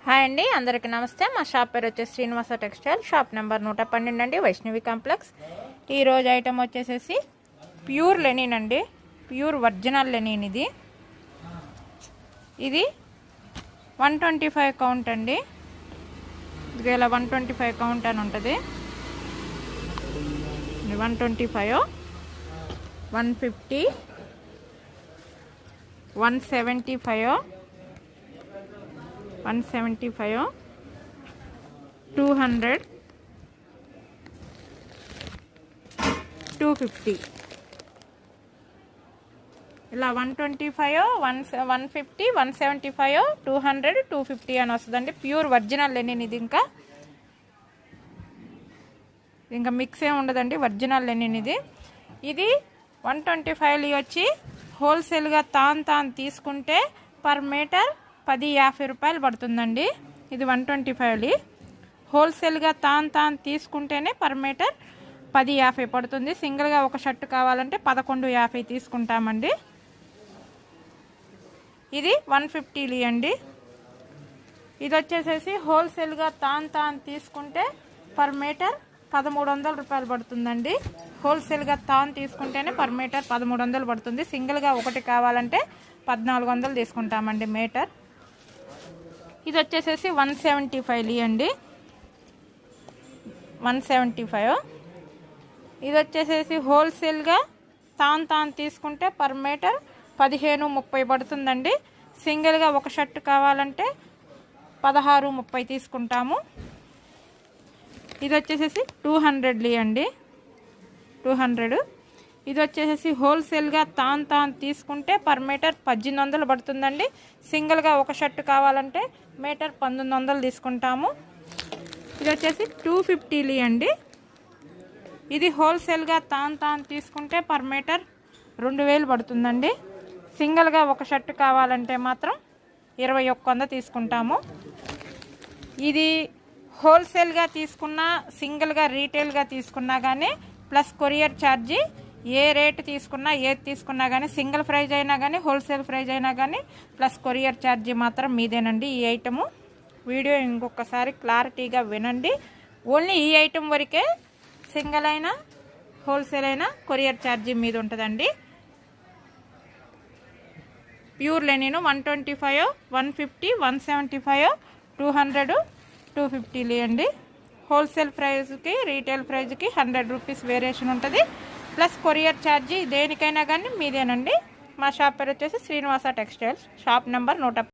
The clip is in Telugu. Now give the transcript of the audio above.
హాయ్ అండి, అందరికీ నమస్తే. మా షాప్ పేరు వచ్చేసి శ్రీనివాస టెక్స్టైల్, షాప్ నెంబర్ 112 అండి, వైష్ణవి కాంప్లెక్స్. ఈరోజు ఐటమ్ వచ్చేసేసి ప్యూర్ లెనిన్ అండి, ప్యూర్ ఒరిజినల్ లెనిన్. ఇది 125 కౌంట్ అండి. ఇది ఇలా 125 కౌంట్ అని ఉంటుంది. 125, 150, 175, 175, 200, 250 ఇలా 125, 150, 175, 200, 250 అని వస్తుందండి. ప్యూర్ ఒరిజినల్ లెనిన్ ఇది. ఇంకా మిక్స్ ఏమి ఉండదండి, ఒరిజినల్ లెనిన్ ఇది. ఇది 125 వచ్చి హోల్సేల్గా తాన్ తీసుకుంటే పర్ మీటర్ 10-50 రూపాయలు పడుతుందండి. ఇది 125. హోల్సేల్గా తాన్ తీసుకుంటేనే పర్ మీటర్ 10-50 పడుతుంది. సింగిల్గా ఒక షర్ట్ కావాలంటే 11.50 తీసుకుంటామండి. ఇది 150 అండి. ఇది వచ్చేసేసి హోల్సేల్గా తాన్ తీసుకుంటే పర్ మీటర్ 1300 రూపాయలు పడుతుందండి. హోల్సేల్గా తీసుకుంటేనే పర్ మీటర్ 1300 పడుతుంది. సింగిల్గా ఒకటి కావాలంటే 1400 తీసుకుంటామండి మీటర్. ఇది వచ్చేసేసి 175 అండి, 175. ఇది వచ్చేసేసి హోల్సేల్గా తాన్ తీసుకుంటే పర్ మీటర్ 15-30 పడుతుందండి. సింగిల్గా ఒక షర్ట్ కావాలంటే 16-30 తీసుకుంటాము. ఇది వచ్చేసేసి 200 అండి, 200. ఇది వచ్చేసేసి హోల్సేల్గా తాన్ తీసుకుంటే పర్ మీటర్ 1800 పడుతుందండి. సింగిల్గా ఒక షర్ట్ కావాలంటే మీటర్ 1900 తీసుకుంటాము. ఇది వచ్చేసి 250 అండి. ఇది హోల్సేల్గా తాన్ తీసుకుంటే పర్ మీటర్ 2000 పడుతుందండి. సింగిల్గా ఒక షర్ట్ కావాలంటే మాత్రం 2100 తీసుకుంటాము. ఇది హోల్సేల్గా తీసుకున్నా, సింగిల్గా రీటైల్గా తీసుకున్నా కానీ ప్లస్ కొరియర్ ఛార్జీ, ఏ రేటు తీసుకున్నా ఏది తీసుకున్నా కానీ, సింగిల్ ప్రైజ్ అయినా కానీ హోల్సేల్ ప్రైజ్ అయినా కానీ ప్లస్ కొరియర్ ఛార్జీ మాత్రం మీదేనండి. ఈ ఐటము వీడియో ఇంకొకసారి క్లారిటీగా వినండి. ఓన్లీ ఈ ఐటమ్ వరకే సింగిల్ అయినా హోల్సేల్ అయినా కొరియర్ ఛార్జీ మీద ఉంటుందండి. ప్యూర్ లెనిన్ 125, 150, 175, 200, 250 అండి. హోల్సేల్ ప్రైస్కి రీటైల్ ప్రైస్కి 100 రూపీస్ వేరియేషన్ ఉంటుంది. ప్లస్ కొరియర్ ఛార్జీ దేనికైనా కానీ మీదేనండి. మా షాప్ పేరు వచ్చేసి శ్రీనివాస టెక్స్టైల్స్, షాప్ నెంబర్ 112.